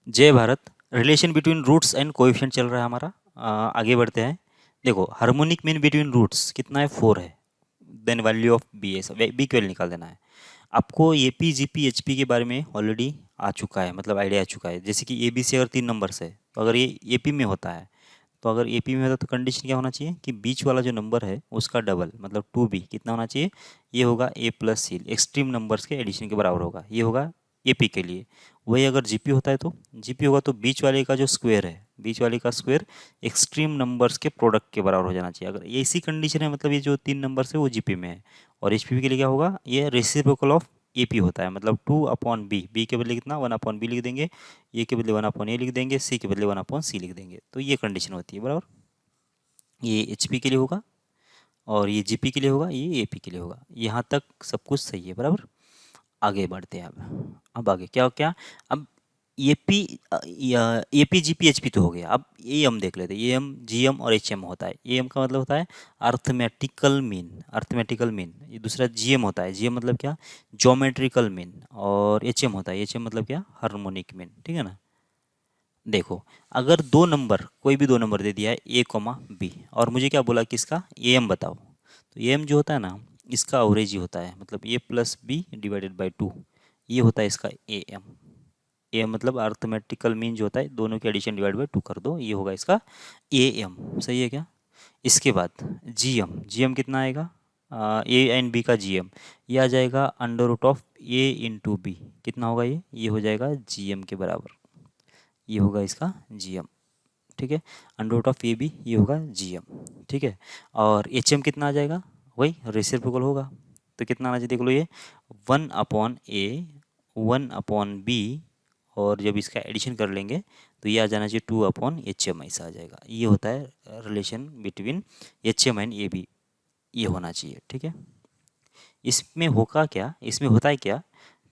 जय Bharat. Relation between roots and coefficient चल रहा है हमारा। आगे बढ़ते हैं। देखो हार्मोनिक मीन बिटवीन रूट्स कितना है, 4 है। देन वैल्यू ऑफ बी है, बी की वैल्यू निकाल देना है आपको। A P G P H P के बारे में ऑलरेडी आ चुका है, मतलब आइडिया आ चुका है। जैसे कि ए बी से अगर 3 नंबर्स है तो अगर ये ए पी में होता है, तो अगर ए पी में होता है तो कंडीशन क्या होना चाहिए कि बीच वाला जो नंबर है उसका डबल मतलब 2b कितना होना चाहिए, ये होगा A plus C, extreme numbers के एडिशन के बराबर होगा। ये होगा एपी के लिए। वही अगर जीपी होता है तो जीपी होगा तो बीच वाले का जो स्क्वायर है, बीच वाले का स्क्वायर एक्सट्रीम नंबर्स के प्रोडक्ट के बराबर हो जाना चाहिए। अगर ऐसी कंडीशन है मतलब ये जो 3 नंबर्स है वो जीपी में है। और एचपी के लिए क्या होगा, ये रेसिप्रोकल ऑफ एपी होता है, मतलब 2/b, बी के बदले कितना 1/b लिख देंगे, ए के बदले 1/a लिख देंगे, सी के बदले 1/c लिख देंगे। तो ये कंडीशन होती है बराबर। ये एचपी के लिए होगा और ये जीपी के लिए होगा, ये एपी के लिए होगा। यहाँ तक सब कुछ सही है बराबर। आगे बढ़ते हैं अब आगे क्या क्या। अब A P A P G P H P तो हो गया। अब ए एम देख लेते हैं। ए एम जी एम और एच एम होता है। ए एम का मतलब होता है अर्थमेटिकल मीन, अर्थमेटिकल मीन। ये दूसरा जी एम होता है। जी एम मतलब क्या, ज्योमेट्रिकल मीन। और एच एम होता है, एच एम मतलब क्या, हार्मोनिक मीन। ठीक है ना। देखो अगर दो नंबर, कोई भी दो नंबर दे दिया है ए कोमा बी, और मुझे क्या बोला कि इसका ए एम बताओ, तो ए एम जो होता है ना, इसका अवरेज ही होता है, मतलब ए प्लस बी डिवाइडेड बाई 2, ये होता है इसका ए एम। ए मतलब अर्थमेटिकल मीन जो होता है, दोनों के एडिशन डिवाइड बाई 2 कर दो, ये होगा इसका ए एम। सही है क्या। इसके बाद जी एम, जी एम कितना आएगा, ए एंड बी का जी एम, ये आ जाएगा under root of A into B. कितना होगा ये हो जाएगा जी एम के बराबर। ये होगा इसका जी एम। ठीक है। Under root of A B, ये होगा जी एम। ठीक है। और एच एम कितना आ जाएगा, वही रेसिप्रोकल होगा। तो कितना आना चाहिए देख लो, ये 1/a 1/b, और जब इसका एडिशन कर लेंगे तो ये आ जाना चाहिए 2/HM, ऐसा आ जाएगा। ये होता है relation between H M and A B, ये होना चाहिए। ठीक है। इसमें होगा क्या, इसमें होता है क्या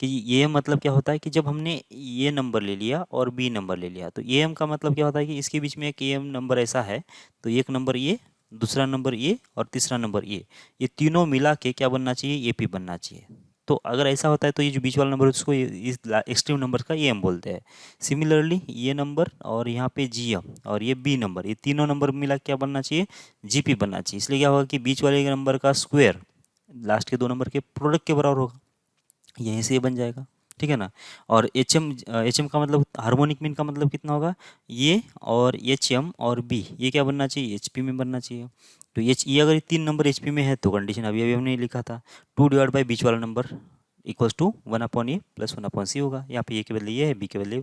कि ये मतलब क्या होता है कि जब हमने ये नंबर ले लिया और बी नंबर ले लिया, तो ए एम का मतलब क्या होता है कि इसके बीच में एक ए एम नंबर ऐसा है, तो एक नंबर ये, दूसरा नंबर ये और तीसरा नंबर ये तीनों मिला के क्या बनना चाहिए, ए पी बनना चाहिए। तो अगर ऐसा होता है तो ये जो बीच वाला नंबर है उसको इस एक्सट्रीम नंबर का ए एम बोलते हैं। सिमिलरली ये नंबर और यहाँ पे जी एम और ये बी नंबर, ये तीनों नंबर मिला के क्या बनना चाहिए, जी पी बनना चाहिए। इसलिए क्या होगा कि बीच वाले नंबर का स्क्वायर लास्ट के दो नंबर के प्रोडक्ट के बराबर होगा, यहीं से ये बन जाएगा। ठीक है ना। और एच एम का मतलब हार्मोनिक मीन का मतलब कितना होगा, ये और एच एम और बी, ये क्या बनना चाहिए, एच पी में बनना चाहिए। तो एच ये अगर ये 3 नंबर एच पी में है तो कंडीशन अभी अभी हमने लिखा था, 2 डिवाइड बाई बीच वाला number equals to 1/a plus 1/c होगा। यहाँ पे ए के बदले ये है, बी के बदले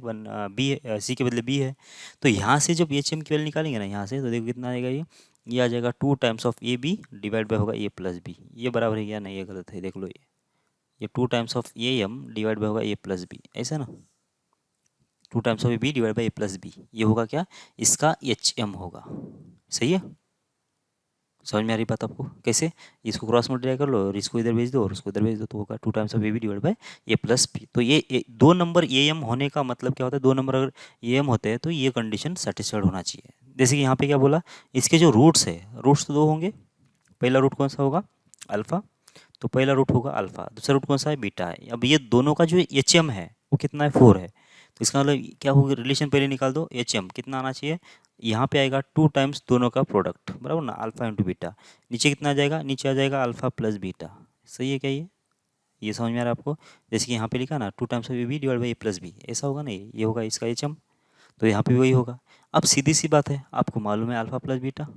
बी है, सी के बदले बी है। तो यहाँ से जब एच एम की वैल्यू निकालेंगे ना यहाँ से, तो देखो कितना आएगा, ये आ जाएगा 2 times of A B divide by होगा ए प्लस बी। ये बराबर है क्या, नहीं ये गलत है, देख लो ये 2 times of A M divide by होगा ए प्लस बी, ऐसा ना। 2 times of A B divide by A plus B, ये होगा क्या, इसका एच एम होगा। सही है। समझ में आ रही बात आपको कैसे, इसको क्रॉस मल्टीप्लाई कर लो और इसको इधर भेज दो और उसको इधर भेज दो, तो होगा 2 times of A B divide by A plus B. तो ये दो नंबर ए एम होने का मतलब क्या होता है, दो नंबर अगर ए एम होते हैं तो ये कंडीशन सेटिस्फाइड होना चाहिए। जैसे कि यहाँ पे क्या बोला, इसके जो रूट्स है, रूट्स तो दो होंगे। पहला रूट कौन सा होगा, अल्फा, तो पहला रूट होगा अल्फा, दूसरा रूट कौन सा है, बीटा है। अब ये दोनों का जो एच एम है वो कितना है, 4 है। तो इसका मतलब क्या होगा, रिलेशन पहले निकाल दो, एच एम कितना आना चाहिए, यहाँ पे आएगा 2 टाइम्स दोनों का प्रोडक्ट, बराबर ना, अल्फा इंटू बीटा। नीचे कितना आ जाएगा, नीचे आ जाएगा अल्फा प्लस बीटा। सही है क्या ये समझ में आ रहा है आपको। जैसे कि यहाँ पे लिखा ना 2 times of A B divide by A plus B, ऐसा होगा ना, ये होगा इसका एच एम। तो यहाँ पे भी वही होगा। अब सीधी सी बात है, आपको मालूम है alpha plus beta,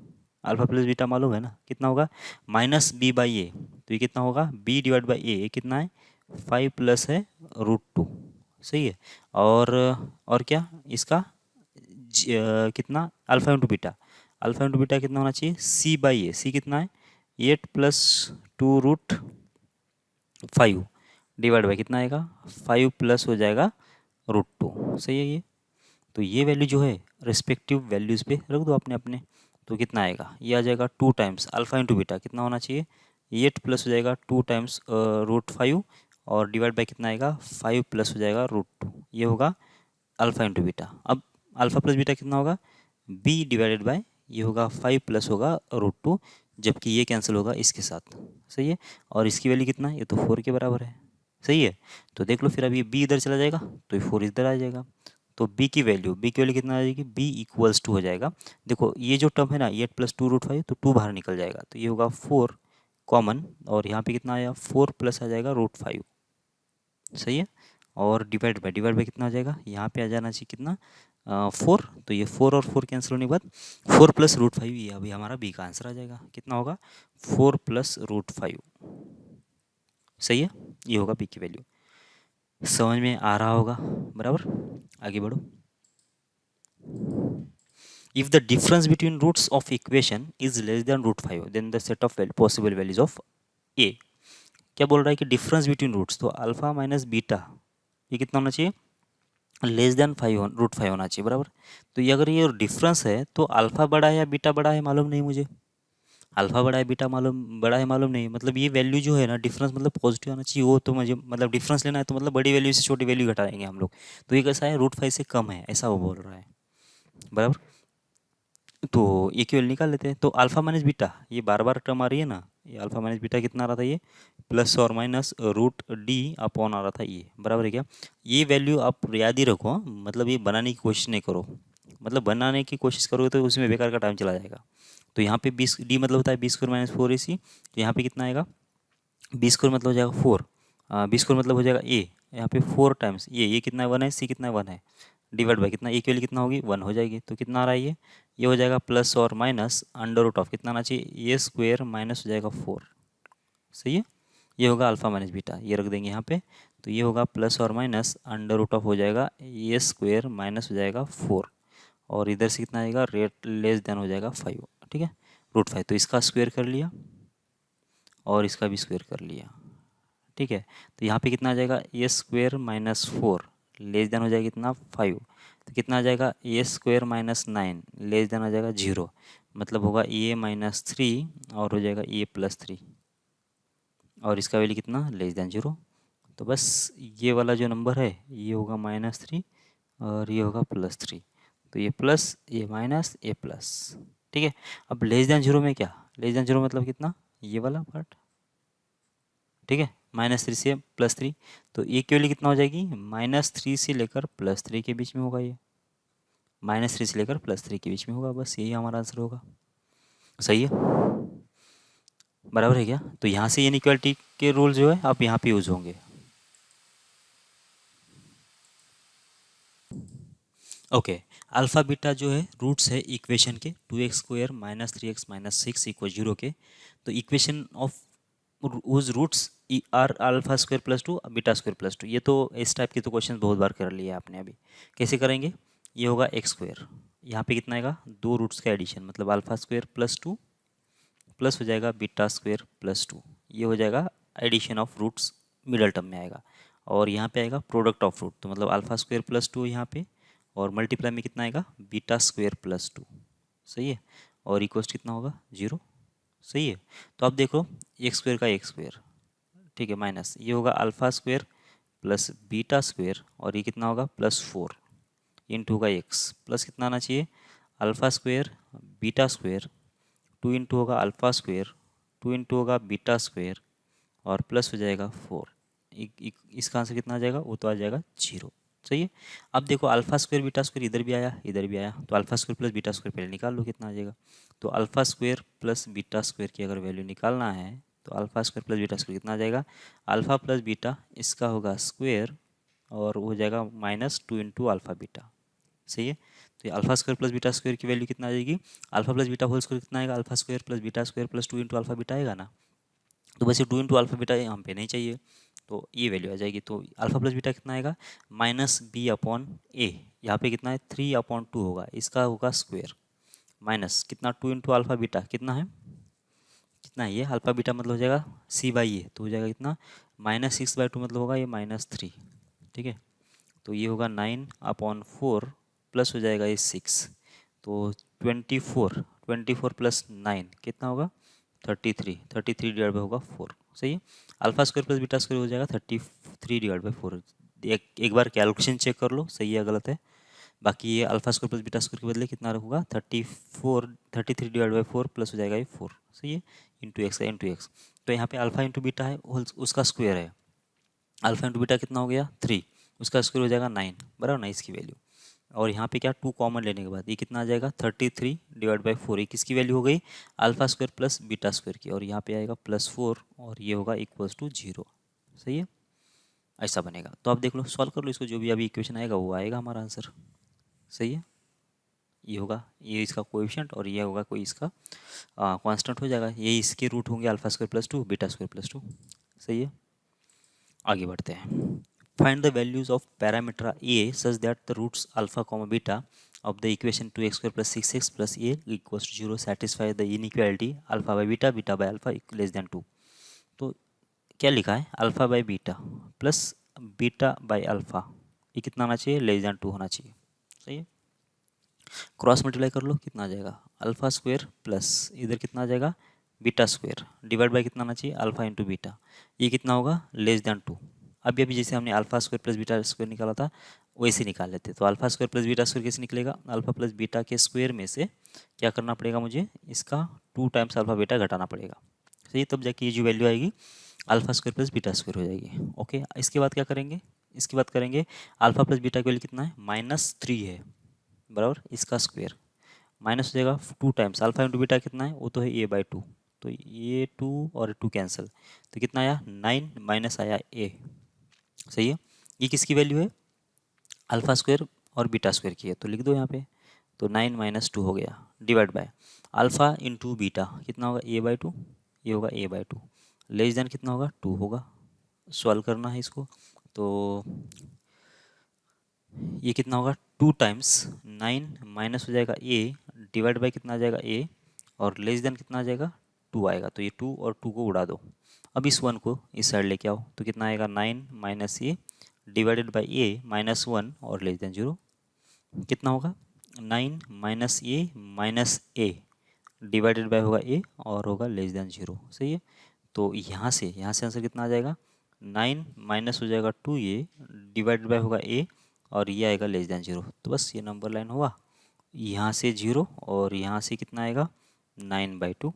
alpha plus beta मालूम है ना, कितना होगा, माइनस बी बाई ए, तो ये कितना होगा, बी डिवाइड बाई ए कितना है, 5 प्लस है √2। सही है। और क्या इसका कितना, alpha into beta, alpha into beta कितना होना चाहिए, सी बाई ए, सी कितना है 8 प्लस 2√5 डिवाइड बाई कितना आएगा, 5 प्लस हो जाएगा √2। सही है ये। तो ये वैल्यू जो है रिस्पेक्टिव वैल्यूज़ पे रख दो अपने अपने। तो कितना आएगा, ये आ जाएगा 2 टाइम्स अल्फा इंटू बीटा कितना होना चाहिए, 8 प्लस हो जाएगा 2 टाइम्स √5, और डिवाइड बाई कितना आएगा, 5 प्लस हो जाएगा √2, ये होगा अल्फा इंटू बीटा। अब अल्फा प्लस बीटा कितना होगा, बी डिवाइडेड बाय, ये होगा 5 प्लस होगा √2, जबकि ये कैंसिल होगा इसके साथ। सही है। और इसकी वैल्यू कितना है, ये तो 4 के बराबर है। सही है। तो देख लो फिर, अभी बी इधर चला जाएगा तो ये 4 इधर आ जाएगा, तो बी की वैल्यू कितना आ जाएगी, बी इक्वल्स टू हो जाएगा। देखो ये जो टर्म है ना, ये प्लस टू रूट फाइव, तो टू बाहर निकल जाएगा, तो ये होगा 4 कॉमन, और यहाँ पे कितना आया 4 प्लस आ जाएगा रूट फाइव, सही है। और डिवाइड बाई कितना आ जाएगा, यहाँ पे आ जाना चाहिए कितना 4, तो ये 4 और 4 कैंसिल होने के बाद 4 प्लस रूट फाइव, ये अभी हमारा बी का आंसर आ जाएगा, कितना होगा 4 प्लस रूट फाइव, सही है। ये होगा बी की वैल्यू। समझ में आ रहा होगा, बराबर। आगे बढ़ो। If the difference between roots of equation is less than root 5, then the set of possible values of a, क्या बोल रहा है कि डिफरेंस बिटवीन रूट्स, तो अल्फा माइनस बीटा ये कितना होना चाहिए, लेस देन 5 रूट 5 होना चाहिए, बराबर। तो ये अगर ये डिफरेंस है तो अल्फा बड़ा है या बीटा बड़ा है मालूम नहीं मुझे, अल्फा बड़ा है बीटा बड़ा है मालूम नहीं, मतलब ये वैल्यू जो है ना, डिफरेंस मतलब पॉजिटिव आना चाहिए, वो तो मुझे मतलब डिफरेंस लेना है तो मतलब बड़ी वैल्यू से छोटी वैल्यू घटाएंगे हम लोग, तो ये कैसा है रूट 5 से कम है, ऐसा वो बोल रहा है, बराबर। तो ये क्यों निकाल लेते हैं, तो अल्फा माइनस बीटा ये बार बार टर्म आ रही है ना, ये अल्फा माइनस बीटा कितना आ रहा था, ये प्लस और माइनस रूट डी अपॉन आ रहा था, ये बराबर है क्या। ये वैल्यू आप याद ही रखो, हाँ? मतलब ये बनाने की कोशिश नहीं करो, मतलब बनाने की कोशिश करोगे तो उसमें बेकार का टाइम चला जाएगा। तो यहाँ पे 20 डी मतलब होता है 20 स्क्वायर माइनस 4ac, तो यहाँ पे कितना आएगा 20 स्क्वायर मतलब हो जाएगा 4, 20 स्क्वायर मतलब हो जाएगा ए, यहाँ पे 4 टाइम्स ये कितना है 1 है, सी कितना है 1 है, डिवाइड बाई कितना ए की वैल्यू कितना होगी 1 हो जाएगी, तो कितना आ रहा है ये हो जाएगा प्लस और माइनस अंडर रूट ऑफ कितना आना चाहिए ए स्क्वायर माइनस हो जाएगा 4, सही है। ये होगा अल्फा माइनस बीटा, ये रख देंगे यहाँ पे, तो ये होगा प्लस और माइनस अंडर रूट ऑफ हो जाएगा ए स्क्वायर माइनस हो जाएगा 4, और इधर से कितना आएगा रेट लेस देन हो जाएगा 5, ठीक है, रूट 5, तो इसका स्क्वायर कर लिया और इसका भी स्क्वायर कर लिया, ठीक है। तो यहाँ पे कितना आ जाएगा ए स्क्वायर माइनस 4 लेस देन हो जाएगा कितना 5, तो कितना आ जाएगा ए स्क्वायर माइनस 9 लेस देन आ जाएगा 0, मतलब होगा ए माइनस 3 और हो जाएगा ए प्लस 3, और इसका वैल्यू कितना लेस देन 0, तो बस ये वाला जो नंबर है ये होगा -3 और ये होगा +3, तो ये प्लस ये माइनस ये प्लस, ठीक है। अब लेस देन 0 में क्या, लेस देन 0 मतलब कितना ये वाला पार्ट, ठीक है, -3 से +3, तो ये की वैल्यू कितना हो जाएगी -3 से लेकर +3 के बीच में होगा, ये -3 से लेकर +3 के बीच में होगा, बस यही हमारा आंसर होगा, सही है, बराबर है क्या। तो यहाँ से इनइक्वालिटी के रूल जो है आप यहाँ पे यूज होंगे। ओके, अल्फा बीटा जो है रूट्स है इक्वेशन के 2x square minus 3x minus 6 equal 0 के, तो equation of whose roots are alpha square plus 2 beta square plus 2, ये तो इस टाइप के तो क्वेश्चन बहुत बार कर लिए आपने अभी। कैसे करेंगे, ये होगा एक्स स्क्वायर, यहाँ पे कितना आएगा दो रूट्स का एडिशन, मतलब अल्फा स्क्वायर प्लस 2 प्लस हो जाएगा बीटा स्क्वायर प्लस 2, ये हो जाएगा addition of roots middle term में आएगा, और यहाँ पे आएगा प्रोडक्ट ऑफ रूट, तो मतलब अल्फा स्क्वायर प्लस 2 यहाँ पे, और मल्टीप्लाई में कितना आएगा बीटा स्क्वायर प्लस 2, सही है, और इक्वल्स कितना होगा 0, सही है। तो आप देखो एक्स स्क्वायर का एक्स स्क्वायर, ठीक है, माइनस ये होगा alpha square plus beta square, और ये कितना होगा +4 इंटू होगा एक्स, प्लस कितना आना चाहिए alpha square beta square 2 into होगा अल्फा स्क्वायर 2 इंटू होगा बीटा स्क्वायर, और प्लस हो जाएगा 4, इसका आंसर कितना आ जाएगा, वो तो आ जाएगा 0, सही है। अब देखो अल्फा स्क्वायर बीटा स्क्वायर इधर भी आया इधर भी आया, तो alpha square plus beta square पहले निकाल लो कितना आ जाएगा, तो alpha square plus beta square की अगर वैल्यू निकालना है तो alpha square plus beta square कितना आ जाएगा, अल्फा प्लस बीटा इसका होगा स्क्वायर, और हो जाएगा -2 इंटू अल्फा बीटा, सही है। तो ये alpha square plus beta square की वैल्यू कितना आ जाएगी, alpha plus beta whole square कितना आएगा, alpha square plus beta square plus 2 into alpha beta आएगा ना, तो बस ये 2 इंटू अल्फा बीटा हम पे नहीं चाहिए, तो ये वैल्यू आ जाएगी, तो अल्फा प्लस बीटा कितना आएगा -b/a, यहाँ पे कितना है 3/2 होगा, इसका होगा स्क्वायर, माइनस कितना 2 इंटू अल्फा बीटा कितना है, कितना है ये अल्फा बीटा मतलब हो जाएगा c/a, तो हो जाएगा कितना -6/2 मतलब होगा ये -3, ठीक है। तो ये होगा 9/4 प्लस हो जाएगा ये 6, तो 24 प्लस 9 कितना होगा 33 डिवाइड बाई होगा 4, सही है। Alpha square plus beta square हो जाएगा 33 डिवाइड बाई 4, एक बार कैलकुलेशन चेक कर लो सही है गलत है, बाकी ये alpha square plus beta square के बदले कितना होगा 33 डिवाइड बाई 4 प्लस हो जाएगा ये 4, सही है, इंटू एक्स, तो यहाँ पे अल्फा इंटू बीटा है उसका स्क्वायर है, अल्फा इंटू बीटा कितना हो गया 3, उसका स्क्वायर हो जाएगा 9, बराबर ना इसकी वैल्यू, और यहाँ पे क्या 2 कॉमन लेने के बाद ये कितना आ जाएगा 33 डिवाइड बाई 4। ये किसकी वैल्यू हो गई alpha square plus beta square की, और यहाँ पे आएगा +4 और ये होगा इक्वल्स टू 0। सही है, ऐसा बनेगा। तो आप देख लो, सॉल्व कर लो इसको, जो भी अभी इक्वेशन आएगा वो आएगा हमारा आंसर। सही है, ये होगा, ये इसका कोएफिशिएंट और ये होगा कोई इसका कांस्टेंट हो जाएगा। ये इसके रूट होंगे अल्फा स्क्वायर +2 बीटा स्क्वायर +2। सही है, आगे बढ़ते हैं। Find the values of parameter A such that the roots alpha comma beta of the equation 2x² plus 6x plus a equals to 0 satisfy the inequality alpha by beta beta by alpha less than 2। तो क्या लिखा है alpha by beta plus beta by alpha, ये कितना आना चाहिए less than 2 होना चाहिए। सही है, क्रॉस मल्टीप्लाई कर लो, कितना आ जाएगा अल्फा स्क्वायर प्लस इधर कितना आ जाएगा बीटा स्क्वायर डिवाइड बाई कितना आना चाहिए अल्फा इंटू बीटा, ये कितना होगा लेस देन 2। अभी अभी जैसे हमने alpha square plus beta square निकाला था वैसे निकाल लेते। तो alpha square plus beta square कैसे निकलेगा, अल्फा प्लस बीटा के स्क्वायर में से क्या करना पड़ेगा मुझे, इसका 2 टाइम्स अल्फा बीटा घटाना पड़ेगा। सही, तब जाके ये जो वैल्यू आएगी alpha square plus beta square हो जाएगी। ओके, इसके बाद क्या करेंगे, इसके बाद करेंगे अल्फा प्लस बीटा की वैल्यू कितना है -3 है बराबर, इसका स्क्वायर माइनस हो जाएगा 2 टाइम्स अल्फा इंटू बीटा कितना है वो तो है a/2, तो ये 2 और 2 कैंसिल, तो कितना आया 9 माइनस आया a। सही है, ये किसकी वैल्यू है अल्फा स्क्वायर और बीटा स्क्वायर की है, तो लिख दो यहाँ पे, तो 9 - 2 हो गया divide by alpha into beta कितना होगा a/2, ये होगा a/2 लेस देन कितना होगा 2 होगा। सॉल्व करना है इसको, तो ये कितना होगा 2 टाइम्स 9 माइनस हो जाएगा a डिवाइड बाय कितना आ जाएगा a और लेस देन कितना आ जाएगा 2 आएगा, तो ये 2 और 2 को उड़ा दो। अब इस 1 को इस साइड लेके आओ, तो कितना आएगा 9 minus a divided by a -1 और लेस देन 0, कितना होगा 9 माइनस a डिवाइडेड बाय होगा a और होगा लेस देन 0। सही है, तो यहाँ से आंसर कितना आ जाएगा 9 माइनस हो जाएगा 2a डिवाइडेड बाय होगा a और ये आएगा लेस देन 0। तो बस ये नंबर लाइन हुआ, यहाँ से 0 और यहाँ से कितना आएगा 9/2।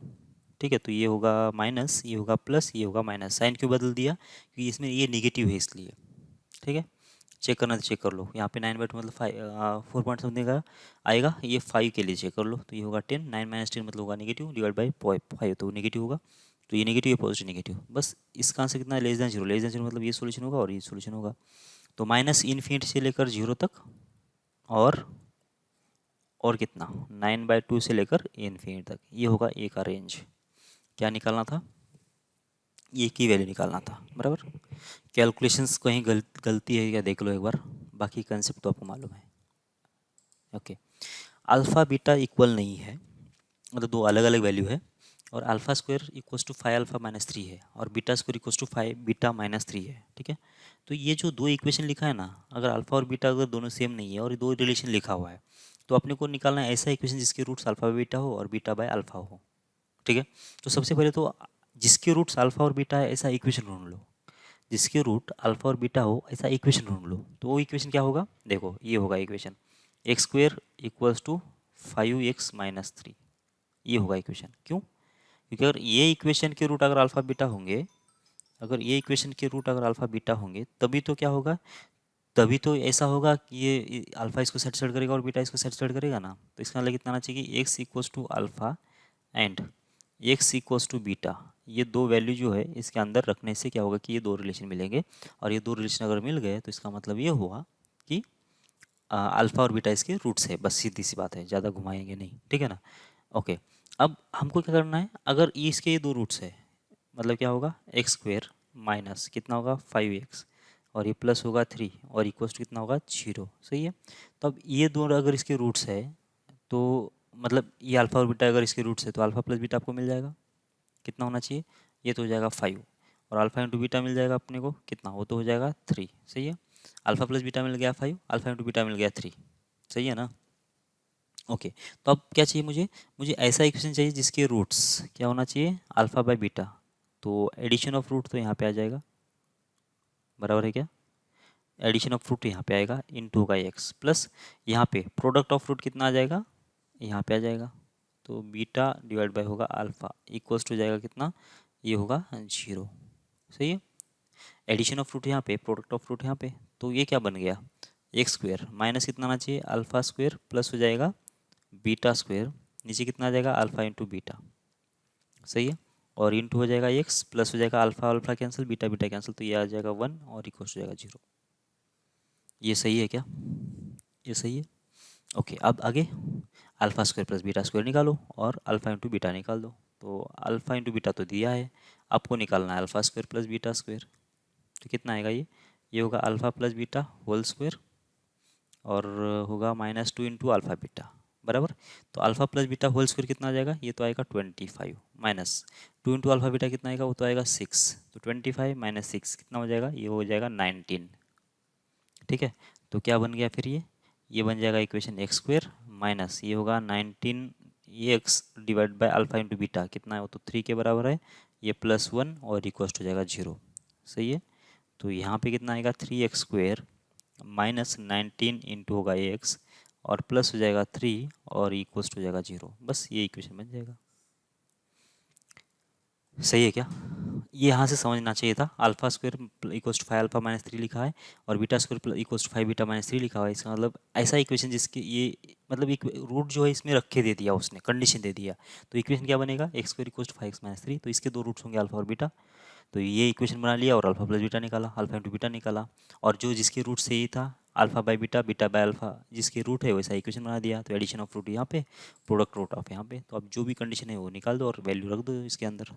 ठीक है, तो ये होगा माइनस, ये होगा प्लस, ये होगा माइनस। साइन क्यों बदल दिया, क्योंकि इसमें ये नेगेटिव है इसलिए। ठीक है, चेक करना तो चेक कर लो, यहाँ पे 9/2 मतलब 4 पॉइंट समथिंग का आएगा, ये 5 के लिए चेक कर लो, तो ये होगा 10, 9 - 10 मतलब होगा नेगेटिव डिवाइड बाई 5, तो नेगेटिव होगा, तो ये नेगेटिव ये पॉजिटिव नेगेटिव, बस इसका आंसर कितना है लेस देन 0। लेस देन 0 मतलब ये सोल्यूशन होगा और ये सोल्यूशन होगा, तो -इन्फिनिटी से लेकर 0 तक और कितना 9/2 से लेकर इन्फिनिटी तक, ये होगा ए का रेंज। क्या निकालना था, ये की वैल्यू निकालना था बराबर। कैलकुलेशंस कहीं गलती है क्या देख लो एक बार, बाकी कंसेप्ट तो आपको मालूम है। ओके, अल्फ़ा बीटा इक्वल नहीं है, मतलब दो अलग अलग वैल्यू है, और alpha square equals to 5 alpha -3 है और beta square equals to 5 beta -3 है। ठीक है, तो ये जो दो इक्वेशन लिखा है ना, अगर अल्फ़ा और बीटा अगर दोनों सेम नहीं है और दो रिलेशन लिखा हुआ है, तो अपने को निकालना है ऐसा इक्वेशन जिसके रूट्स अल्फ़ा बाई बीटा हो और बीटा बाय अल्फ़ा हो। ठीक है, तो सबसे पहले तो जिसके रूट्स अल्फ़ा और बीटा है ऐसा इक्वेशन ढूंढ लो, जिसके रूट अल्फ़ा और बीटा हो ऐसा इक्वेशन ढूंढ लो। तो वो इक्वेशन क्या होगा, देखो ये होगा equation x² equals to 5x - 3, ये होगा इक्वेशन। क्यों, क्योंकि अगर ये इक्वेशन के रूट अगर अल्फ़ा बीटा होंगे, अगर ये इक्वेशन के रूट अगर अल्फ़ा बीटा होंगे तभी तो क्या होगा, तभी तो ऐसा होगा कि ये अल्फ़ा इसको सेटिस्फाइड करेगा और बीटा इसको सेटिस्फाइड करेगा ना। तो इसका मतलब कितना आना चाहिए कि x equals to alpha and x equals to beta, ये दो वैल्यू जो है इसके अंदर रखने से क्या होगा कि ये दो रिलेशन मिलेंगे, और ये दो रिलेशन अगर मिल गए तो इसका मतलब ये हुआ कि अल्फ़ा और बीटा इसके रूट्स है। बस सीधी सी बात है, ज़्यादा घुमाएंगे नहीं। ठीक है ना, ओके। अब हमको क्या करना है, अगर ये इसके ये दो रूट्स है मतलब क्या होगा x² माइनस कितना होगा 5x और ये प्लस होगा 3 और इक्वल्स टू कितना होगा 0। सही है, तो अब ये दोनों अगर इसके रूट्स है तो मतलब ये अल्फ़ा और बीटा अगर इसके रूट्स है तो अल्फ़ा प्लस बीटा आपको मिल जाएगा, कितना होना चाहिए, ये तो हो जाएगा 5 और अल्फ़ा इंटू बीटा मिल जाएगा अपने को कितना, वो तो हो जाएगा 3। सही है, अल्फ़ा प्लस बीटा मिल गया 5, अल्फ़ा इंटू बीटा मिल गया 3। सही है ना, ओके। तो अब क्या चाहिए मुझे, मुझे ऐसा इक्वेशन चाहिए जिसके रूट्स क्या होना चाहिए अल्फ़ा बाय बीटा, तो एडिशन ऑफ रूट तो यहाँ पे आ जाएगा, बराबर है क्या, एडिशन ऑफ रूट यहाँ पे आएगा इनटू का एक्स प्लस यहाँ पे प्रोडक्ट ऑफ रूट कितना आ जाएगा, यहाँ पे आ जाएगा, तो बीटा डिवाइड बाय होगा अल्फ़ा इक्वल्स टू जाएगा कितना, ये होगा 0। सही है, एडिशन ऑफ रूट यहाँ पे प्रोडक्ट ऑफ रूट यहाँ पे, तो ये क्या बन गया एक्स स्क्वायर माइनस कितना आना चाहिए अल्फा स्क्वायर प्लस हो जाएगा बीटा स्क्वायर, नीचे कितना आ जाएगा अल्फा इंटू बीटा, सही है। और इंटू हो जाएगा एक्स प्लस हो जाएगा alpha alpha cancel beta beta cancel, तो ये आ जाएगा 1 और इक्वल हो जाएगा 0। ये सही है क्या? ये सही है। ओके, अब आगे alpha square plus beta square निकालो और अल्फा इंटू बीटा निकाल दो। तो अल्फा इंटू बीटा तो दिया है, आपको निकालना है alpha square plus beta square. तो कितना आएगा ये होगा alpha plus beta whole square और होगा -2 इंटू अल्फा बीटा बराबर। तो alpha plus beta whole square कितना आ जाएगा, ये तो आएगा 25 माइनस 2 इंटू अल्फा बीटा कितना आएगा, वो तो आएगा 6। तो 25 माइनस 6 कितना हो जाएगा, ये हो जाएगा 19। ठीक है, तो क्या बन गया फिर ये बन जाएगा इक्वेशन एक्स स्क्वायर माइनस ये होगा 19 ये x divide by alpha into beta कितना है, वो तो 3 के बराबर है, ये +1 और इक्वल हो जाएगा 0। सही है, तो यहाँ पे कितना आएगा 3x स्क्वायर माइनस 19 इंटू होगा एक्स और प्लस हो जाएगा 3 और इक्वल हो जाएगा 0। बस ये इक्वेशन बन जाएगा। सही है क्या? ये यहाँ से समझना चाहिए था। Alpha square equals to 5 alpha minus 3 लिखा है और beta square equals to 5 beta minus 3 लिखा हुआ है। इसका मतलब ऐसा इक्वेशन जिसके ये मतलब एक रूट जो है इसमें रखे दे दिया उसने, कंडीशन दे दिया। तो इक्वेशन क्या बनेगा, X square equals to 5x minus 3। तो इसके दो रूट्स होंगे अल्फा और बीटा। तो ये इक्वेशन बना लिया और अल्फा प्लस बीटा निकाला, अल्फा इंटू बीटा निकाला। और जो जिसके रूट से ही था alpha by beta beta by alpha जिसके रूट है वैसा इक्वेशन बना दिया। तो एडिशन ऑफ रूट यहाँ पे, प्रोडक्ट रूट ऑफ यहाँ पे। तो अब जो भी कंडीशन है वो निकाल दो और वैल्यू रख दो इसके अंदर।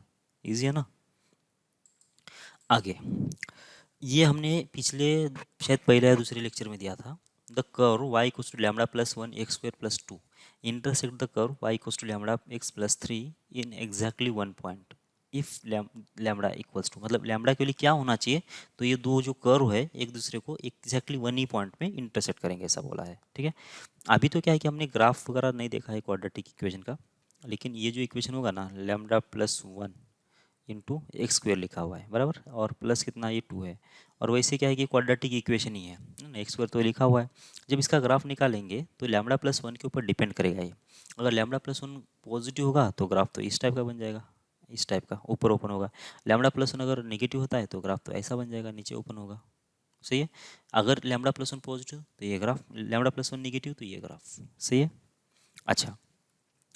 ईजी है ना। आगे ये हमने पिछले शायद पहले या दूसरे लेक्चर में दिया था। The curve y equals to lambda plus 1 X square plus 2 intersect the curve y equals to lambda X plus 3 in exactly 1 point if lambda equals to, मतलब लैम्डा के लिए क्या होना चाहिए, तो ये दो जो कर्व है एक दूसरे को एग्जैक्टली 1 ही पॉइंट में इंटरसेक्ट करेंगे ऐसा बोला है। ठीक है, अभी तो क्या है कि हमने ग्राफ वगैरह नहीं देखा है क्वाड्रेटिक इक्वेशन का, लेकिन ये जो इक्वेशन होगा ना lambda plus 1 into x square लिखा हुआ है बराबर, और प्लस कितना ये 2 है। और वैसे क्या है कि क्वाड्रेटिक इक्वेशन ही है ना, एक्स स्क्वायर तो लिखा हुआ है। जब इसका ग्राफ निकालेंगे तो लैम्डा प्लस 1 के ऊपर डिपेंड करेगा ये। अगर लैम्डा प्लस 1 पॉजिटिव होगा तो ग्राफ तो इस टाइप का बन जाएगा, इस टाइप का ऊपर ओपन होगा। लैम्डा प्लस 1 अगर नेगेटिव होता है तो ग्राफ तो ऐसा बन जाएगा, नीचे ओपन होगा। सही है, अगर लैम्डा प्लस 1 पॉजिटिव तो ये ग्राफ, लैम्डा प्लस 1 नेगेटिव तो ये ग्राफ। सही है, अच्छा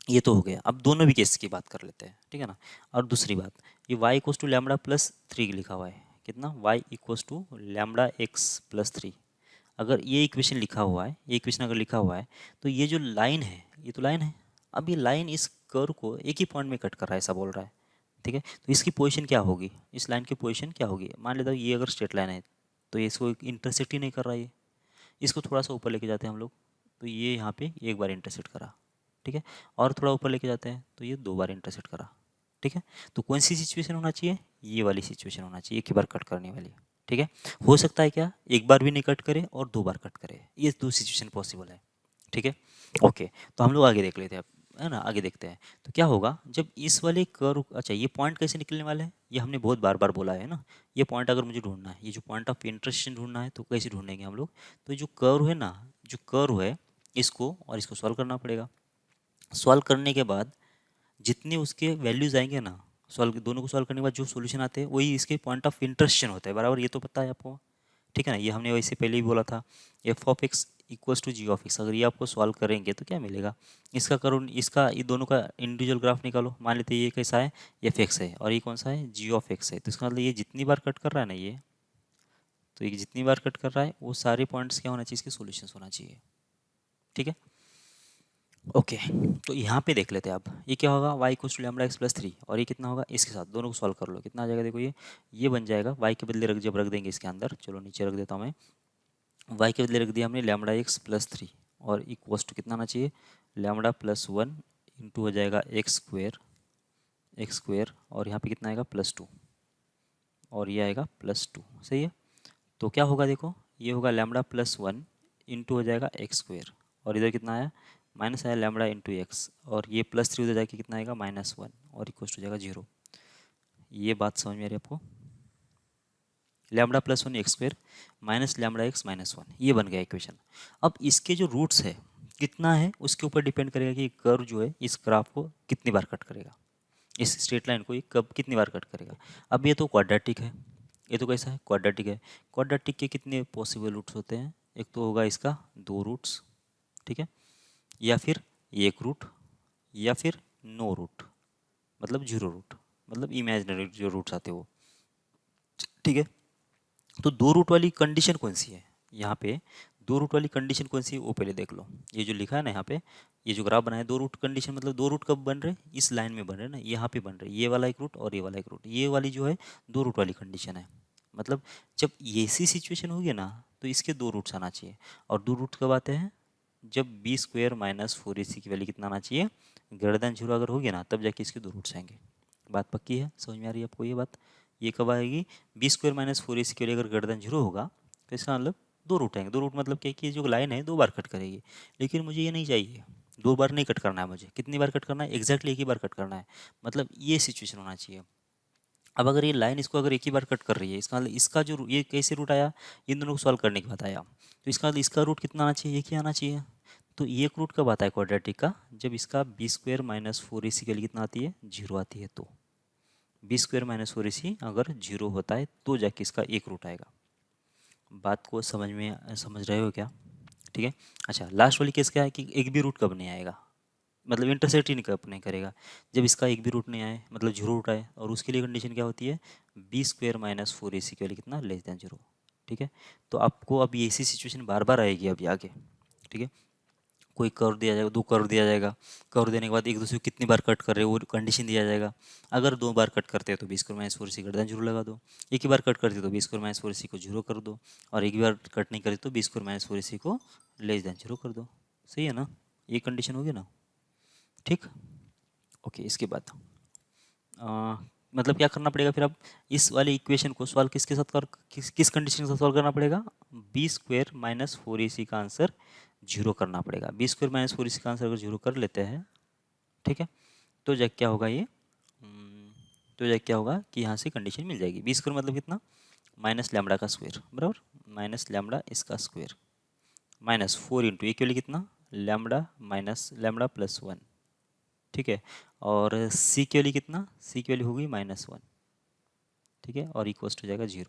ये तो हो गया। अब दोनों भी केस की बात कर लेते हैं, ठीक है ना। और दूसरी बात, ये y equals to lambda plus 3 लिखा हुआ है, कितना y equals to lambda X plus 3। अगर ये इक्वेशन लिखा हुआ है, ये इक्वेशन अगर लिखा हुआ है तो ये जो लाइन है ये तो लाइन है। अब ये लाइन इस कर्व को एक ही पॉइंट में कट कर रहा है ऐसा बोल रहा है। ठीक है, तो इसकी पोजीशन क्या होगी, इस लाइन की पोजीशन क्या होगी। मान लेता हूँ ये अगर स्ट्रेट लाइन है तो ये इसको इंटरसेक्ट ही नहीं कर रहा है, इसको थोड़ा सा ऊपर लेके जाते हैं हम लोग तो ये यहाँ पे एक बार इंटरसेक्ट करा। ठीक है, और थोड़ा ऊपर लेके जाते हैं तो ये 2 बार इंटरसेक्ट करा। ठीक है, तो कौन सी सिचुएशन होना चाहिए, ये वाली सिचुएशन होना चाहिए, एक ही बार कट करने वाली। ठीक है, हो सकता है क्या एक बार भी नहीं कट करे और 2 बार कट करे, ये 2 सिचुएशन पॉसिबल है। ठीक है, ओके, तो हम लोग आगे देख लेते हैं अब, है ना। आगे देखते हैं तो क्या होगा जब इस वाले कर्व, अच्छा ये पॉइंट कैसे निकलने वाले हैं ये हमने बहुत बार बार बोला है ना। ये पॉइंट अगर मुझे ढूंढना है, ये जो पॉइंट ऑफ इंटरसेक्शन ढूंढना है तो कैसे ढूंढेंगे हम लोग, तो जो कर्व है ना, जो कर्व है इसको और इसको सॉल्व करना पड़ेगा। सॉल्व करने के बाद जितने उसके वैल्यूज आएंगे ना, सॉल्व दोनों को सॉल्व करने के बाद जो सॉल्यूशन आते हैं वही इसके पॉइंट ऑफ इंटरसेक्शन होता है बराबर, ये तो पता है आपको। ठीक है ना, ये हमने वैसे पहले ही बोला था F of X equals to G of X. अगर ये आपको सॉल्व करेंगे तो क्या मिलेगा, इसका करो, इसका ये दोनों का इंडिविजुअल ग्राफ निकालो। मान लेते हैं ये कैसा है, एफ एक्स है और ये कौन सा है, जी ऑफ एक्स है। तो इसका मतलब ये जितनी बार कट कर रहा है ना ये, तो ये जितनी बार कट कर रहा है वो सारे पॉइंट्स क्या होना चाहिए, इसके सॉल्यूशंस होना चाहिए। ठीक है, ओके, तो यहाँ पे देख लेते हैं अब ये क्या होगा, y equals to lambda X plus 3 और ये कितना होगा इसके साथ, दोनों को सॉल्व कर लो कितना आ जाएगा। देखो ये बन जाएगा y के बदले जब रख देंगे इसके अंदर, चलो नीचे रख देता हूँ मैं, y के बदले रख दिया हमने लैम्डा एक्स प्लस 3 और इक्वल्स टू कितना आना चाहिए, लैम्डा प्लस 1 इंटू हो जाएगा एक्स स्क्वेयर और यहाँ पे कितना आएगा +2 और ये आएगा +2। सही है, तो क्या होगा देखो, ये होगा लैम्डा प्लस 1 इंटू हो जाएगा एक्स स्क्वेयर और इधर कितना आया माइनस आया लैम्डा इंटू एक्स और ये +3 उधर जाके कितना आएगा -1 और इक्वल हो जाएगा 0। ये बात समझ में आ रही है आपको, lambda plus 1 x square minus lambda x -1, ये बन गया इक्वेशन। अब इसके जो रूट्स है कितना है उसके ऊपर डिपेंड करेगा कि कर्व जो है इस ग्राफ को कितनी बार कट करेगा, इस स्ट्रेट लाइन को ये कब कितनी बार कट करेगा। अब ये तो क्वाड्रेटिक है, ये तो कैसा है क्वाड्रेटिक है, क्वाड्रेटिक के कितने पॉसिबल रूट्स होते हैं, एक तो होगा इसका 2 रूट्स, ठीक है, या फिर 1 रूट, या फिर नो रूट, मतलब 0 रूट, मतलब इमेजिनरी जो रूट्स आते हैं वो, ठीक है। तो 2 रूट वाली कंडीशन कौन सी है यहाँ पे? 2 रूट वाली कंडीशन कौन सी है वो पहले देख लो। ये जो लिखा है ना यहाँ पे, ये जो ग्राफ बनाया है 2 रूट कंडीशन, मतलब 2 रूट कब बन रहे? इस लाइन में बन रहे ना, यहाँ पे बन रहे, ये वाला एक रूट और ये वाला एक रूट, ये वाली जो है 2 रूट वाली कंडीशन है। मतलब जब ऐसी सिचुएशन होगी ना तो इसके 2 रूट्स आना चाहिए। और 2 रूट कब आते हैं? जब बी स्क्वायर माइनस 4ac की वैल्यू कितना आना चाहिए? ग्रेटर देन 0 अगर होगी ना तब जाके इसके 2 रूट्स आएंगे। बात पक्की है? समझ में आ रही है आपको ये बात? ये कब आएगी? बी स्क्वायर माइनस 4ac के लिए अगर ग्रेटर देन 0 होगा तो इसका मतलब 2 रूट आएंगे। 2 रूट मतलब क्या कि जो लाइन है 2 बार कट करेगी, लेकिन मुझे ये नहीं चाहिए, 2 बार नहीं कट करना है मुझे। कितनी बार कट करना है? एग्जैक्टली एक ही बार कट करना है। मतलब ये सिचुएशन होना चाहिए। अब अगर ये लाइन इसको अगर एक ही बार कट कर रही है, इसका मतलब इसका जो ये कैसे रूट आया, इन दोनों को सॉल्व करने के बाद आया, तो इसका मतलब इसका रूट कितना आना चाहिए? एक ही आना चाहिए। तो ये एक रूट कब आता है क्वाड्रेटिक का? जब इसका बी स्क्वायर माइनस 4ac के लिए कितना आती है? 0 आती है। तो बी स्क्वायर माइनस 4ac अगर 0 होता है तो जाके इसका एक रूट आएगा। बात को समझ रहे हो क्या? ठीक है। अच्छा, लास्ट वाली केस क्या है कि एक भी रूट कब नहीं आएगा, मतलब इंटरसेक्ट ही नहीं कब नहीं करेगा? जब इसका एक भी रूट नहीं आए, मतलब 0 रूट आए, और उसके लिए कंडीशन क्या होती है? बी स्क्वायर माइनस 4ac के लिए कितना? Less than 0। ठीक है। तो आपको अब ये ऐसी सिचुएशन बार बार आएगी अभी आगे, ठीक है। कोई कर्व दिया जाएगा, 2 कर्व दिया जाएगा, कर्व देने के बाद एक दूसरे को कितनी बार कट कर रहे हो वो कंडीशन दिया जाएगा। अगर 2 बार कट करते हो तो B square minus 4ac greater than 0 लगा दो, एक ही बार कट करते हो तो बी स्क्वायर माइनस 4ac को 0 कर दो, और एक ही बार कट नहीं करते तो बी स्क्वायर माइनस 4ac को लेस देन 0 कर दो। सही है ना? ये कंडीशन होगी ना? ठीक। ओके, इसके बाद मतलब क्या करना पड़ेगा फिर? अब इस वाले इक्वेशन को सॉल्व किसके साथ कर, किस कंडीशन के साथ सॉल्व करना पड़ेगा? बी स्क्वायर माइनस 4ac का आंसर 0 करना पड़ेगा। बी स्क्वायर माइनस 4ac का आंसर अगर 0 कर लेते हैं, ठीक है, तो जब क्या होगा ये तो जब क्या होगा कि यहाँ से कंडीशन मिल जाएगी। बी स्क्वायर मतलब कितना? माइनस लैम्बडा का स्क्वायर, बराबर, माइनस लैम्बडा इसका स्क्वायर, माइनस 4 इंटू ए के लिए कितना? लैम्बडा माइनस लैम्बडा प्लस 1, ठीक है। और सी की वैल्यू कितना? सी की वैल्यू होगी -1, ठीक है, और इक्वल्स हो जाएगा 0,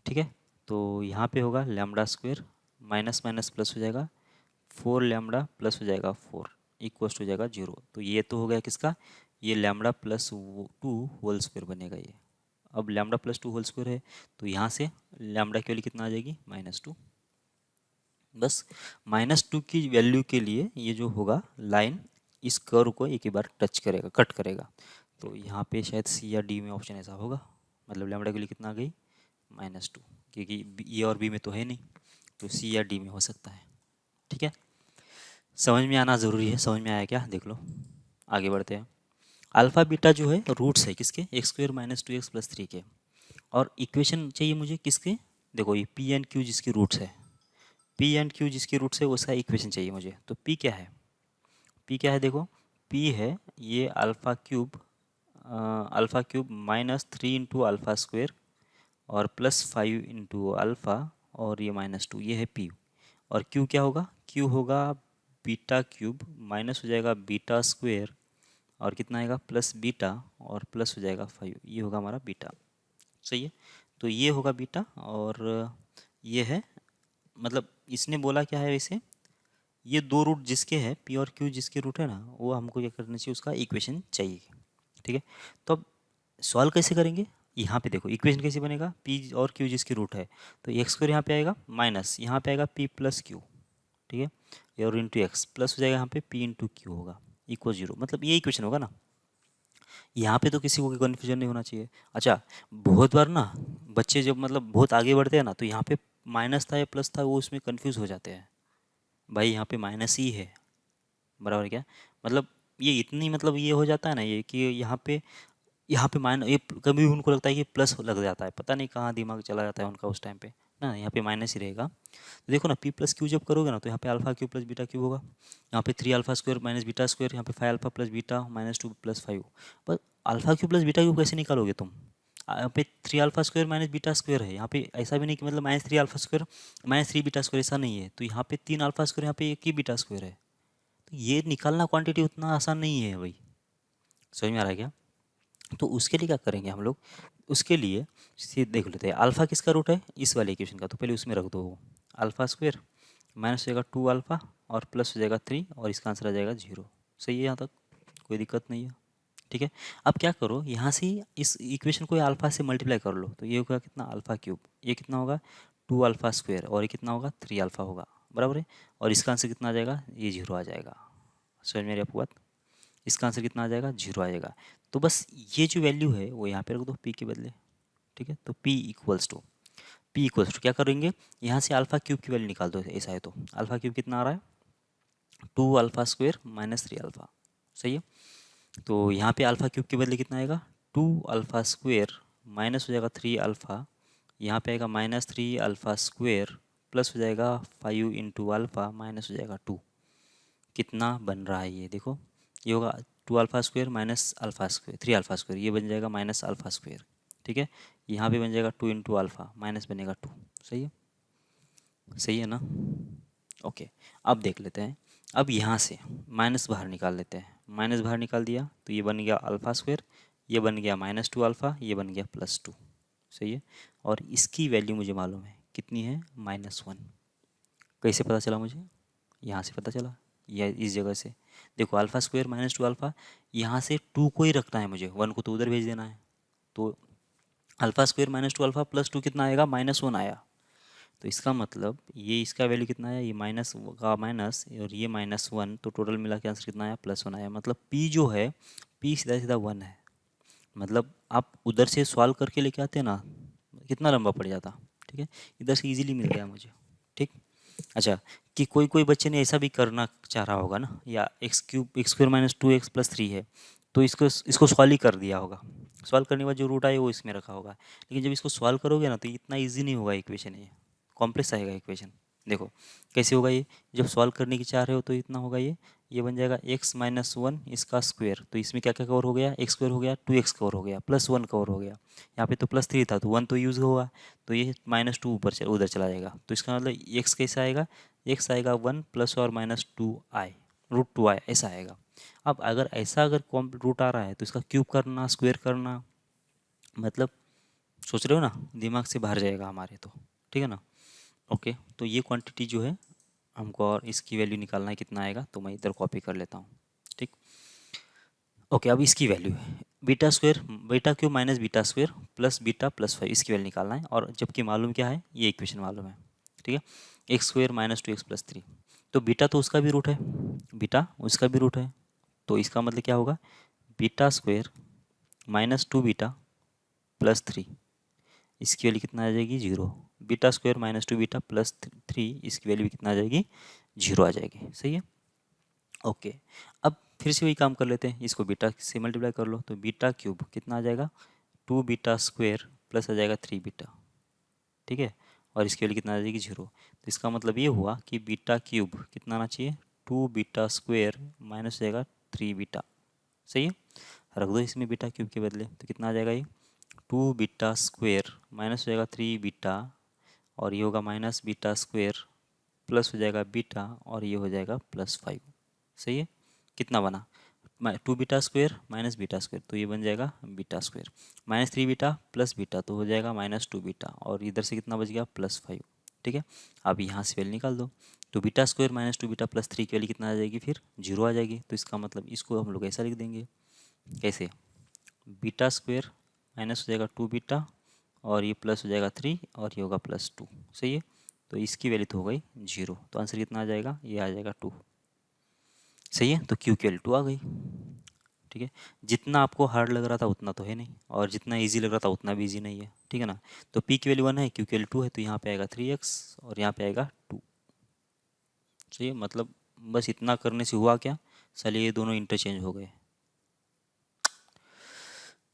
ठीक है। तो यहाँ पे होगा lambda square, minus minus plus हो जाएगा, 4 लैम्बडा प्लस हो जाएगा 4, इक्वल्स हो जाएगा 0। तो ये तो हो गया किसका? ये लैम्बडा प्लस 2 होल स्क्वायर बनेगा ये। अब लैम्बडा प्लस 2 होल स्क्वायर है तो यहाँ से लैम्बडा की वैल्यू कितना आ जाएगी? -2। बस -2 की वैल्यू के लिए ये जो होगा लाइन इस कर्व को एक ही बार टच करेगा, कट करेगा। तो यहाँ पे शायद सी या डी में ऑप्शन ऐसा होगा, मतलब लैम्बडा के लिए कितना आ गई? -2, क्योंकि ए और बी में तो है नहीं, तो सी या डी में हो सकता है। ठीक है, समझ में आना ज़रूरी है। समझ में आया क्या? देख लो, आगे बढ़ते हैं। अल्फ़ा बीटा जो है रूट्स है किसके? X square minus 2x plus 3 के। और इक्वेशन चाहिए मुझे किसके? देखो ये पी एंड क्यू जिसकी रूट्स है, पी एंड क्यू जिसकी रूट्स है उसका इक्वेशन चाहिए मुझे। तो पी क्या है? पी क्या है? देखो, पी है ये alpha cube -3 into alpha square और +5 इंटू अल्फ़ा, और ये -2, ये है पी। और क्यू क्या होगा? क्यू होगा बीटा क्यूब, माइनस हो जाएगा बीटा स्क्वायर, और कितना आएगा? प्लस बीटा, और प्लस हो जाएगा 5, ये होगा हमारा बीटा। सही है। तो ये होगा बीटा, और ये है, मतलब इसने बोला क्या है वैसे, ये 2 रूट जिसके है, पी और क्यू जिसके रूट है ना, वो हमको क्या करना चाहिए? उसका इक्वेशन चाहिए। ठीक है। तो अब सॉल्व कैसे करेंगे? यहाँ पे देखो इक्वेशन कैसे बनेगा? पी और क्यू जिसकी रूट है, तो एक्स स्क्वायर यहाँ पे आएगा, माइनस यहाँ पे आएगा पी प्लस क्यू, ठीक है, ये और इंटू एक्स, प्लस हो जाएगा यहाँ पे पी इंटू क्यू होगा, इक्वल 0। मतलब ये इक्वेशन होगा ना। यहाँ पे तो किसी को कन्फ्यूजन नहीं होना चाहिए। अच्छा, बहुत बार ना बच्चे जब मतलब बहुत आगे बढ़ते हैं ना, तो यहाँ पे माइनस था या प्लस था वो उसमें कन्फ्यूज़ हो जाते हैं। भाई यहाँ पे माइनस ही है, बराबर क्या? मतलब ये इतनी, मतलब ये हो जाता है ना ये कि यहाँ पे माइनस, ये कभी भी उनको लगता है कि प्लस लग जाता है, पता नहीं कहाँ दिमाग चला जाता है उनका उस टाइम पे ना। यहाँ पे माइनस ही रहेगा। तो देखो ना, पी प्लस क्यू जब करोगे ना तो यहाँ पे alpha Q plus beta Q होगा, यहाँ पे 3 alpha square minus beta square, यहाँ पे 5 अल्फा प्लस बीटा -2 प्लस 5। पर alpha Q plus beta Q कैसे निकालोगे तुम? यहाँ पे 3 alpha square minus beta square है, यहाँ पे ऐसा भी नहीं कि मतलब -3 अल्फा स्क्वायर -3 बीटा स्क्वायर, ऐसा नहीं है। तो यहाँ पे 3 अल्फा स्क्वायर, यहाँ पे 1 ही बीटा स्क्वायर है। तो ये निकालना क्वांटिटी उतना आसान नहीं है भाई। समझ में आ रहा है क्या? तो उसके लिए क्या करेंगे हम लोग? उसके लिए सीधे देख लेते हैं, अल्फा किसका रूट है? इस वाले इक्वेशन का, तो पहले उसमें रख दो अल्फ़ा स्क्वायर माइनस हो जाएगा 2 अल्फ़ा और प्लस हो जाएगा 3 और इसका आंसर आ जाएगा 0। सही है यहाँ तक, कोई दिक्कत नहीं है। ठीक है, अब क्या करो, यहाँ से इस इक्वेशन को अल्फ़ा से मल्टीप्लाई कर लो, तो ये होगा कितना अल्फ़ा क्यूब, ये कितना होगा 2 अल्फ़ा स्क्वायर और ये कितना होगा 3 अल्फ़ा होगा, बराबर है। और इसका आंसर कितना आ जाएगा, ये 0 आ जाएगा। समझ में आ रही आपको बात, इसका आंसर कितना आ जाएगा 0 आ जाएगा। तो बस ये जो वैल्यू है वो यहाँ पे रख दो पी के बदले। ठीक है, तो पी इक्वल्स टू क्या करेंगे, यहाँ से अल्फ़ा क्यूब की वैल्यू निकाल दो, ऐसा है तो अल्फ़ा क्यूब कितना आ रहा है 2 अल्फ़ा स्क्वायर माइनस 3 अल्फ़ा। सही है, तो यहाँ पे अल्फ़ा क्यूब के बदले कितना आएगा 2 अल्फ़ा स्क्वायर माइनस हो जाएगा 3 अल्फ़ा, यहाँ पे आएगा माइनस 3 अल्फ़ा स्क्वायर प्लस हो जाएगा 5 इंटू अल्फ़ा माइनस हो जाएगा 2। कितना बन रहा है ये देखो, ये होगा 2 alpha square minus alpha square 3 alpha square, ये बन जाएगा माइनस अल्फ़ा स्क्वायर। ठीक है, यहाँ पे बन जाएगा 2 इंटू अल्फ़ा माइनस बनेगा 2। सही है, सही है ना। ओके, अब देख लेते हैं, अब यहाँ से माइनस बाहर निकाल लेते हैं, माइनस बाहर निकाल दिया तो ये बन गया अल्फ़ा स्क्वायर, ये बन गया माइनस 2 अल्फ़ा, ये बन गया प्लस 2। सही है, और इसकी वैल्यू मुझे मालूम है कितनी है -1। कैसे पता चला मुझे, यहाँ से पता चला, या इस जगह से देखो अल्फ़ा स्क्वायर माइनस 2 अल्फ़ा, यहाँ से 2 को ही रखना है मुझे, 1 को तो उधर भेज देना है। तो alpha square minus 2 alpha plus 2 कितना आएगा -1 आया, तो इसका मतलब ये इसका वैल्यू कितना आया, ये माइनस का माइनस और ये -1, तो टोटल मिला के आंसर कितना आया +1 आया। मतलब पी जो है पी सीधा सीधा 1 है। मतलब आप उधर से सॉल्व करके लेके आते ना, कितना लंबा पड़ जाता। ठीक है, इधर से इजीली मिल गया मुझे। ठीक, अच्छा, कि कोई कोई बच्चे ने ऐसा भी करना चाह रहा होगा ना, या x square minus 2x plus 3 है, तो इसको सॉल्व ही कर दिया होगा, सॉल्व करने के बाद जो रूट आए वो इसमें रखा होगा। लेकिन जब इसको सॉल्व करोगे ना तो इतना ईजी नहीं होगा इक्वेशन, ये कॉम्प्लेक्स आएगा इक्वेशन। देखो कैसे होगा ये, जब सॉल्व करने की चाह रहे हो तो इतना होगा, ये बन जाएगा x-1 इसका स्क्वायर, तो इसमें क्या क्या कवर हो गया, x स्क्वायर हो गया, 2x कवर हो गया, +1 कवर हो गया, यहाँ पे तो +3 था तो 1 तो यूज़ होगा, तो ये -2 उधर चला जाएगा। तो इसका मतलब x कैसा आएगा, x आएगा 1 + और -2i √2i ऐसा आएगा। अब अगर रूट आ रहा है तो इसका क्यूब करना, स्क्वायर करना, मतलब सोच रहे हो ना, दिमाग से बाहर जाएगा हमारे तो। ठीक है ना। ओके, तो ये क्वांटिटी जो है हमको और इसकी वैल्यू निकालना है कितना आएगा, तो मैं इधर कॉपी कर लेता हूँ। ठीक, ओके, अब इसकी वैल्यू है beta cube minus beta square plus beta plus 5, इसकी वैल्यू निकालना है। और जबकि मालूम क्या है, ये इक्वेशन मालूम है। ठीक है, x square minus 2x plus 3, तो बीटा तो उसका भी रूट है, बीटा उसका भी रूट है, तो इसका मतलब क्या होगा, बीटा स्क्वायर -2 बीटा प्लस 3, इसकी वैल्यू कितना आ जाएगी 0। बीटा स्क्वायर -2 बीटा प्लस 3, इसकी वैल्यू कितना आ जाएगी 0 आ जाएगी। सही है, ओके। अब फिर से वही काम कर लेते हैं, इसको बीटा से मल्टीप्लाई कर लो, तो बीटा क्यूब कितना आ जाएगा 2 बीटा स्क्वायर प्लस आ जाएगा 3 बीटा। ठीक है, और इसकी वैल्यू कितना आ जाएगी 0। तो इसका मतलब ये हुआ कि बीटा क्यूब कितना आना चाहिए 2 बीटा स्क्वायर माइनस हो जाएगा 3 बीटा। सही है, रख दो इसमें बीटा क्यूब के बदले, तो कितना आ जाएगा ये 2 बीटा स्क्वायर माइनस हो जाएगा 3 बीटा, और ये होगा माइनस बीटा स्क्वायर प्लस हो जाएगा बीटा, और ये हो जाएगा +5। सही है, कितना बना 2 beta square minus beta square, तो ये बन जाएगा beta square, -3 beta plus beta तो हो जाएगा -2 बीटा, और इधर से कितना बच गया +5। ठीक है, अब यहाँ से वैल्यू निकाल दो, तो बीटा स्क्वायर -2 बीटा प्लस 3 की वैल्यू कितना आ जाएगी, फिर 0 आ जाएगी। तो इसका मतलब इसको हम लोग ऐसा लिख देंगे, कैसे, बीटा स्क्वायर माइनस हो जाएगा 2 बीटा, और ये प्लस हो जाएगा 3, और ये होगा +2। सही है, तो इसकी वैल्यू तो हो गई 0, तो आंसर कितना आ जाएगा, ये आ जाएगा 2। सही है, तो क्यू की वैल्यू 2 आ गई। ठीक है, जितना आपको हार्ड लग रहा था उतना तो है नहीं, और जितना इजी लग रहा था उतना भी इजी नहीं है। ठीक है ना, तो पी की वैल्यू 1 है, क्यू की वैल्यू 2 है, तो यहाँ पे आएगा 3x और यहाँ पे आएगा 2। सही है, मतलब बस इतना करने से हुआ क्या, चलिए ये दोनों इंटरचेंज हो गए।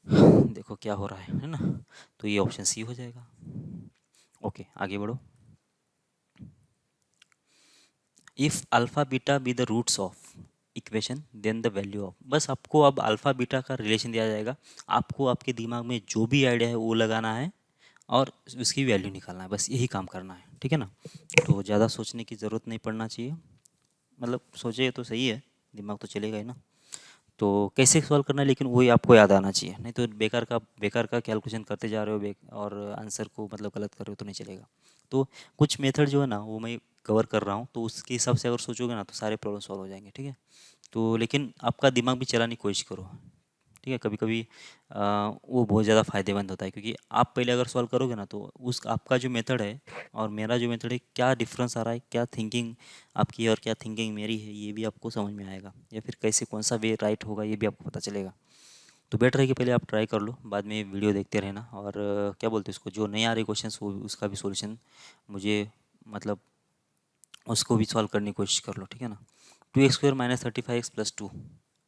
देखो क्या हो रहा है ना, तो ये ऑप्शन सी हो जाएगा। ओके, आगे बढ़ो। If alpha beta be the roots of equation then the value of, बस आपको अब अल्फा बीटा का रिलेशन दिया जाएगा, आपको आपके दिमाग में जो भी आइडिया है वो लगाना है और उसकी वैल्यू निकालना है, बस यही काम करना है। ठीक है ना, तो ज़्यादा सोचने की ज़रूरत नहीं पड़ना चाहिए, मतलब सोचे तो सही है, दिमाग तो चलेगा ही ना। तो कैसे सॉल्व करना है, लेकिन वही आपको याद आना चाहिए, नहीं तो बेकार का कैलकुलेशन करते जा रहे हो और आंसर को मतलब गलत कर रहे हो तो नहीं चलेगा। तो कुछ मेथड जो है ना वो मैं कवर कर रहा हूँ, तो उसके हिसाब से अगर सोचोगे ना तो सारे प्रॉब्लम सॉल्व हो जाएंगे, ठीक है। तो लेकिन आपका दिमाग भी चलाने की कोशिश करो, ठीक है। कभी कभी वो बहुत ज़्यादा फायदेमंद होता है, क्योंकि आप पहले अगर सॉल्व करोगे ना तो उस आपका जो मेथड है और मेरा जो मेथड है, क्या डिफरेंस आ रहा है, क्या थिंकिंग आपकी और क्या थिंकिंग मेरी है, ये भी आपको समझ में आएगा, या फिर कैसे कौन सा वे राइट होगा ये भी आपको पता चलेगा। तो बेटर है कि पहले आप ट्राई कर लो, बाद में वीडियो देखते रहना, और क्या बोलते हैं उसको, जो नहीं आ रहे क्वेश्चन वो उसका भी सॉल्यूशन मुझे, मतलब उसको भी सॉल्व करने की कोशिश कर लो, ठीक है ना। 2x² माइनस 35x+2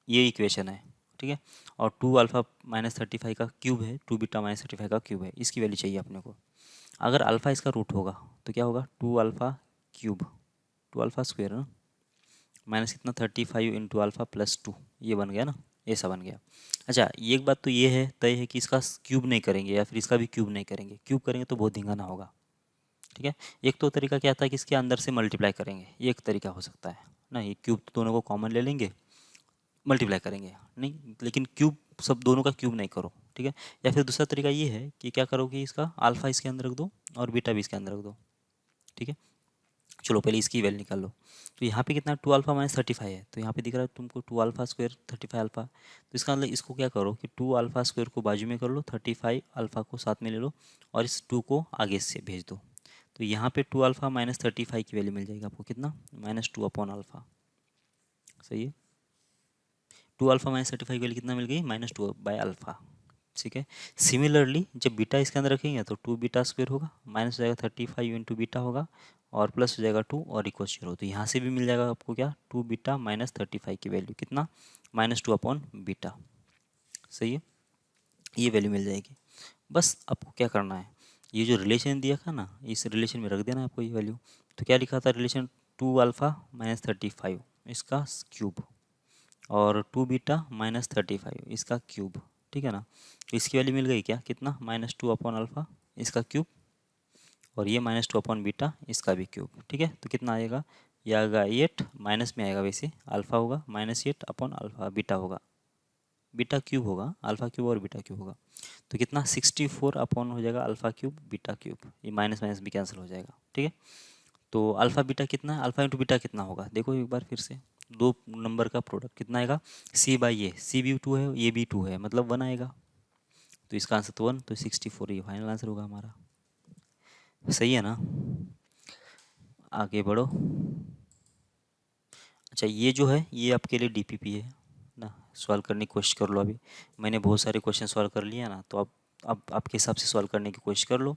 ये इक्वेशन है, ठीक है। और 2α-35 का क्यूब है, 2β-35 का क्यूब है, इसकी वैल्यू चाहिए अपने को। अगर अल्फ़ा इसका रूट होगा तो क्या होगा, 2α³ 2α² ना, माइनस कितना 35 इंटू अल्फ़ा प्लस 2, ये बन गया ना, ऐसा बन गया। अच्छा, एक बात तो ये है तय है कि इसका क्यूब नहीं करेंगे या फिर इसका भी क्यूब नहीं करेंगे, क्यूब करेंगे तो बहुत धिंगाना होगा, ठीक है। एक तो तरीका क्या था कि इसके अंदर से मल्टीप्लाई करेंगे, ये एक तरीका हो सकता है ना, ये क्यूब तो दोनों को कॉमन ले लेंगे, मल्टीप्लाई करेंगे नहीं, लेकिन क्यूब सब दोनों का क्यूब नहीं करो, ठीक है। या फिर दूसरा तरीका ये है कि क्या करोगे, इसका अल्फ़ा इसके अंदर रख दो और बीटा भी इसके अंदर रख दो, ठीक है। चलो पहले इसकी वैल्यू निकाल लो। तो यहाँ पे कितना 2α-35 है, तो यहाँ पे दिख रहा है तुमको 2α² 35 अल्फ़ा, तो इसका मतलब इसको क्या करो कि 2α² को बाजू में कर लो, 35 अल्फ़ा को साथ में ले लो और इस 2 को आगे से भेज दो। तो यहाँ पे 2α-35 की वैल्यू मिल जाएगी आपको, कितना -2/α, सही है। 2α-35 की वैल्यू कितना मिल गई, -2/α, ठीक है। सिमिलरली जब बीटा इसके अंदर रखेंगे तो 2β² होगा, माइनस हो जाएगा 35 इंटू बीटा होगा और प्लस हो जाएगा 2 और इक्वल 0। तो यहाँ से भी मिल जाएगा आपको क्या, 2β-35 की वैल्यू कितना, -2/β, सही है। ये वैल्यू मिल जाएगी। बस आपको क्या करना है, ये जो रिलेशन दिया था ना, इस रिलेशन में रख देना आपको ये वैल्यू। तो क्या लिखा था रिलेशन, 2α-35 इसका क्यूब और 2β-35 इसका क्यूब, ठीक है ना। तो इसकी वैल्यू मिल गई क्या, कितना -2/α इसका क्यूब और ये -2/β इसका भी क्यूब, ठीक है। तो कितना आएगा, ये आएगा 8, माइनस में आएगा वैसे, अल्फ़ा होगा -8/α, बीटा होगा, बीटा क्यूब होगा, अल्फ़ा क्यूब और बीटा क्यूब होगा। तो कितना 64 अपॉन हो जाएगा अल्फ़ा क्यूब बीटा क्यूब, ये माइनस माइनस भी कैंसिल हो जाएगा, ठीक है। तो अल्फ़ा बीटा कितना है, अल्फ़ा इंटू बीटा कितना होगा, देखो एक बार फिर से, दो नंबर का प्रोडक्ट कितना आएगा, C/A, सी भी 2 है ये भी 2 है, मतलब 1 आएगा। तो इसका आंसर तो 1, तो 64 ये फाइनल आंसर होगा हमारा, सही है ना। आगे बढ़ो। अच्छा, ये जो है ये आपके लिए डीपीपी है ना, सॉल्व करने की कोशिश कर लो। अभी मैंने बहुत सारे क्वेश्चन सॉल्व कर लिए ना, तो अब आपके हिसाब से सॉल्व करने की कोशिश कर लो,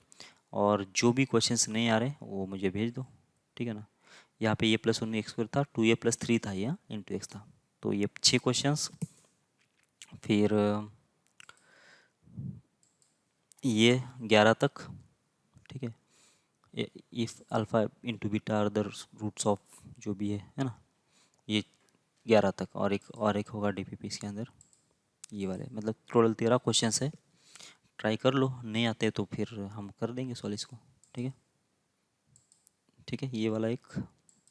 और जो भी क्वेश्चंस नहीं आ रहे वो मुझे भेज दो, ठीक है ना। यहाँ पे a+1x² था, 2a+3 था, ये इंटू एक्स था, तो ये 6 क्वेश्चंस। फिर ये 11 तक, ठीक है। If alpha into beta are the roots of, जो भी है ना, ये 11 तक, और एक होगा डीपीपी इसके अंदर, ये वाले, मतलब टोटल 13 क्वेश्चंस है। ट्राई कर लो, नहीं आते तो फिर हम कर देंगे सॉल्व इसको, ठीक है। ठीक है, ये वाला एक,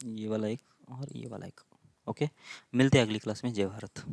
ये वाला एक और ये वाला एक। ओके, मिलते हैं अगली क्लास में। जय भारत।